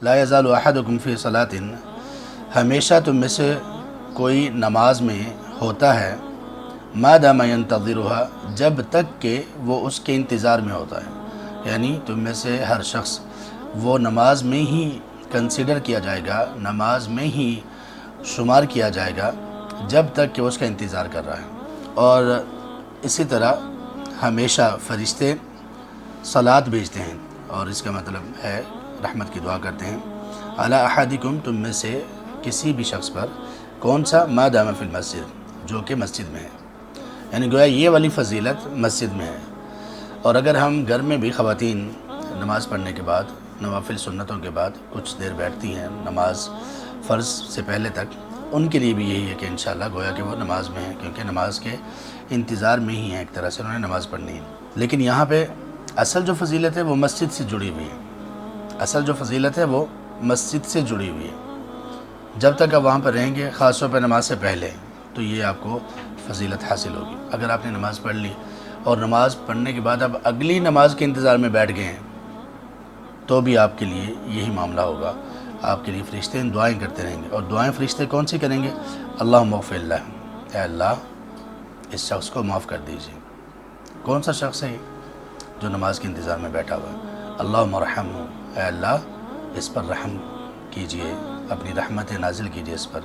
لا یزال احدکم فی صلاۃ، ہمیشہ تم میں سے کوئی نماز میں ہوتا ہے، ما دام ینتظرها، جب تک کہ وہ اس کے انتظار میں ہوتا ہے، یعنی تم میں سے ہر شخص وہ نماز میں ہی کنسیڈر کیا جائے گا، نماز میں ہی شمار کیا جائے گا جب تک کہ اس کا انتظار کر رہا ہے۔ اور اسی طرح ہمیشہ فرشتے صلات بھیجتے ہیں، اور اس کا مطلب ہے رحمت کی دعا کرتے ہیں۔ علی احدکم، تم میں سے کسی بھی شخص پر، کون سا؟ ما دام فی المسجد، جو کہ مسجد میں ہے، یعنی گویا یہ والی فضیلت مسجد میں ہے۔ اور اگر ہم گھر میں بھی خواتین نماز پڑھنے کے بعد، نوافل سنتوں کے بعد کچھ دیر بیٹھتی ہیں نماز فرض سے پہلے تک، ان کے لیے بھی یہی ہے کہ انشاءاللہ گویا کہ وہ نماز میں ہیں، کیونکہ نماز کے انتظار میں ہی ہیں، ایک طرح سے انہوں نے نماز پڑھنی ہے۔ لیکن یہاں پہ اصل جو فضیلت ہے وہ مسجد سے جڑی ہوئی ہے، اصل جو فضیلت ہے وہ مسجد سے جڑی ہوئی ہے۔ جب تک آپ وہاں پر رہیں گے، خاص طور پہ نماز سے پہلے، تو یہ آپ کو فضیلت حاصل ہوگی۔ اگر آپ نے نماز پڑھ لی اور نماز پڑھنے کے بعد اب اگلی نماز کے انتظار میں بیٹھ گئے ہیں، تو بھی آپ کے لیے یہی معاملہ ہوگا، آپ کے لیے فرشتے دعائیں کرتے رہیں گے۔ اور دعائیں فرشتے کون سی کریں گے؟ اللہم اغفر لہ، اے اللہ اس شخص کو معاف کر دیجیے۔ کون سا شخص ہے یہ؟ جو نماز کے انتظار میں بیٹھا ہوا ہے۔ اللہم ارحمہ، اے اللہ اس پر رحم کیجئے، اپنی رحمت نازل کیجئے اس پر۔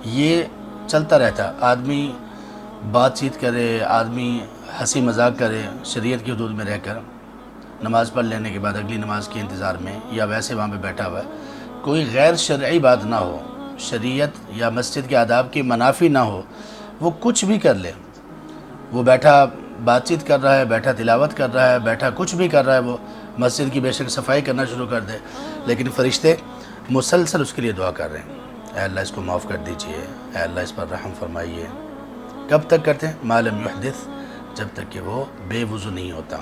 یہ چلتا رہتا، آدمی بات چیت کرے، آدمی ہنسی مذاق کرے شریعت کی حدود میں رہ کر، نماز پڑھ لینے کے بعد اگلی نماز کے انتظار میں، یا ویسے وہاں پہ بیٹھا ہوا ہے، کوئی غیر شرعی بات نہ ہو، شریعت یا مسجد کے آداب کی منافی نہ ہو، وہ کچھ بھی کر لے، وہ بیٹھا بات چیت کر رہا ہے، بیٹھا تلاوت کر رہا ہے، بیٹھا کچھ بھی کر رہا ہے، وہ مسجد کی بے شک صفائی کرنا شروع کر دے، لیکن فرشتے مسلسل اس کے لیے دعا کر رہے ہیں، اے اللہ اس کو معاف کر دیجئے، اے اللہ اس پر رحم فرمائیے۔ کب تک کرتے ہیں؟ ما لم یحدث، جب تک کہ وہ بے وضو نہیں ہوتا۔